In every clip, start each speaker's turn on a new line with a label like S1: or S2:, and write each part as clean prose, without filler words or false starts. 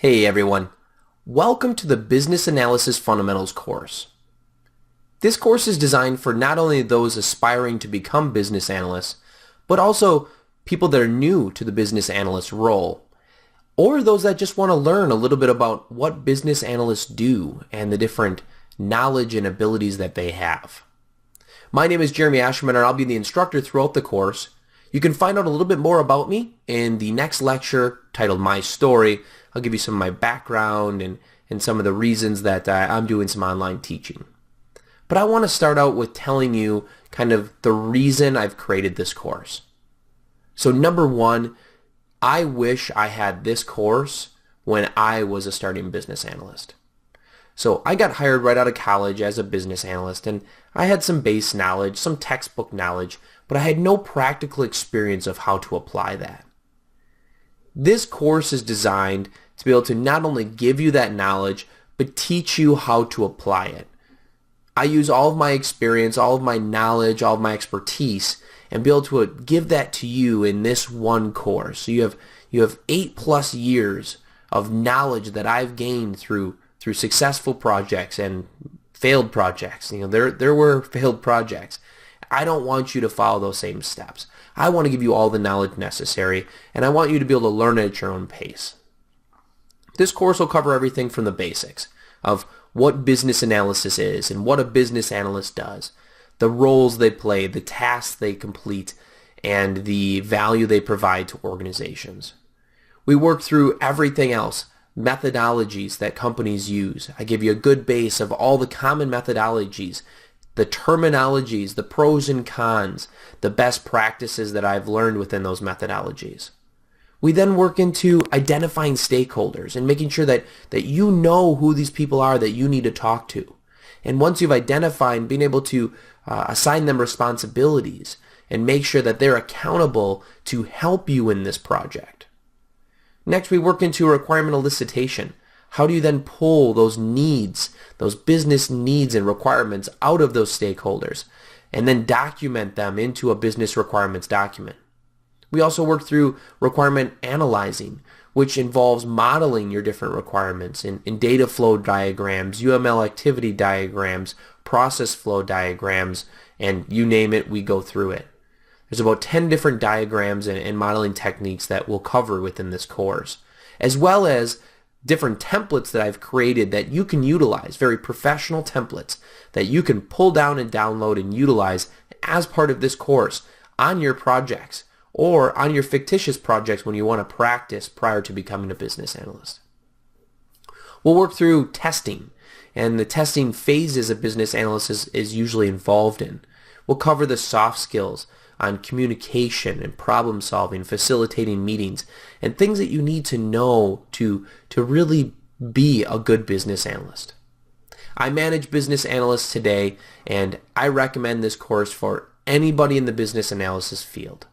S1: Hey everyone, welcome to the Business Analysis Fundamentals course. This course is designed for not only those aspiring to become business analysts, but also people that are new to the business analyst role, or those that just want to learn a little bit about what business analysts do and the different knowledge and abilities that they have. My name is Jeremy Asherman and I'll be the instructor throughout the course. You can find out a little bit more about me in the next lecture titled My Story. I'll give you some of my background and some of the reasons that I'm doing some online teaching. But I want to start out with telling you kind of the reason I've created this course. So number one, I wish I had this course when I was a starting business analyst. So I got hired right out of college as a business analyst, and I had some base knowledge, some textbook knowledge, but I had no practical experience of how to apply that. This course is designed to be able to not only give you that knowledge, but teach you how to apply it. I use all of my experience, all of my knowledge, all of my expertise, and be able to give that to you in this one course. So you have 8+ years of knowledge that I've gained through successful projects and failed projects. There were failed projects. I don't want you to follow those same steps. I want to give you all the knowledge necessary, and I want you to be able to learn it at your own pace. This course will cover everything from the basics of what business analysis is and what a business analyst does, the roles they play, the tasks they complete, and the value they provide to organizations. We work through everything else, methodologies that companies use. I give you a good base of all the common methodologies, the terminologies, the pros and cons, the best practices that I've learned within those methodologies. We then work into identifying stakeholders and making sure that you know who these people are that you need to talk to. And once you've identified, being able to assign them responsibilities and make sure that they're accountable to help you in this project. Next, we work into a requirement elicitation. How do you then pull those needs, those business needs and requirements out of those stakeholders and then document them into a business requirements document? We also work through requirement analyzing, which involves modeling your different requirements in data flow diagrams, UML activity diagrams, process flow diagrams, and you name it, we go through it. There's about 10 different diagrams and modeling techniques that we'll cover within this course, as well as different templates that I've created that you can utilize, very professional templates that you can pull down and download and utilize as part of this course on your projects or on your fictitious projects when you want to practice prior to becoming a business analyst. We'll work through testing and the testing phases a business analyst is usually involved in. We'll cover the soft skills on communication and problem solving, facilitating meetings, and things that you need to know to really be a good business analyst. I manage business analysts today, and I recommend this course for anybody in the business analysis field.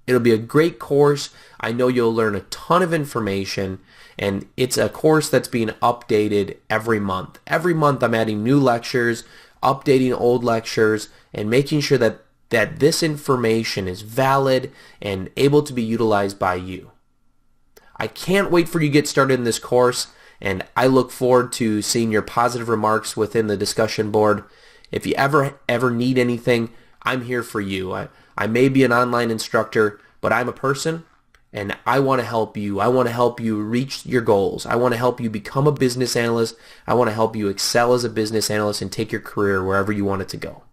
S1: It'll be a great course. I know you'll learn a ton of information, and it's a course that's being updated every month. Every month I'm adding new lectures, updating old lectures, and making sure that this information is valid and able to be utilized by you. I can't wait for you to get started in this course, and I look forward to seeing your positive remarks within the discussion board. If you ever need anything, I'm here for you. I may be an online instructor, but I'm a person, and I want to help you. I want to help you reach your goals. I want to help you become a business analyst. I want to help you excel as a business analyst and take your career wherever you want it to go.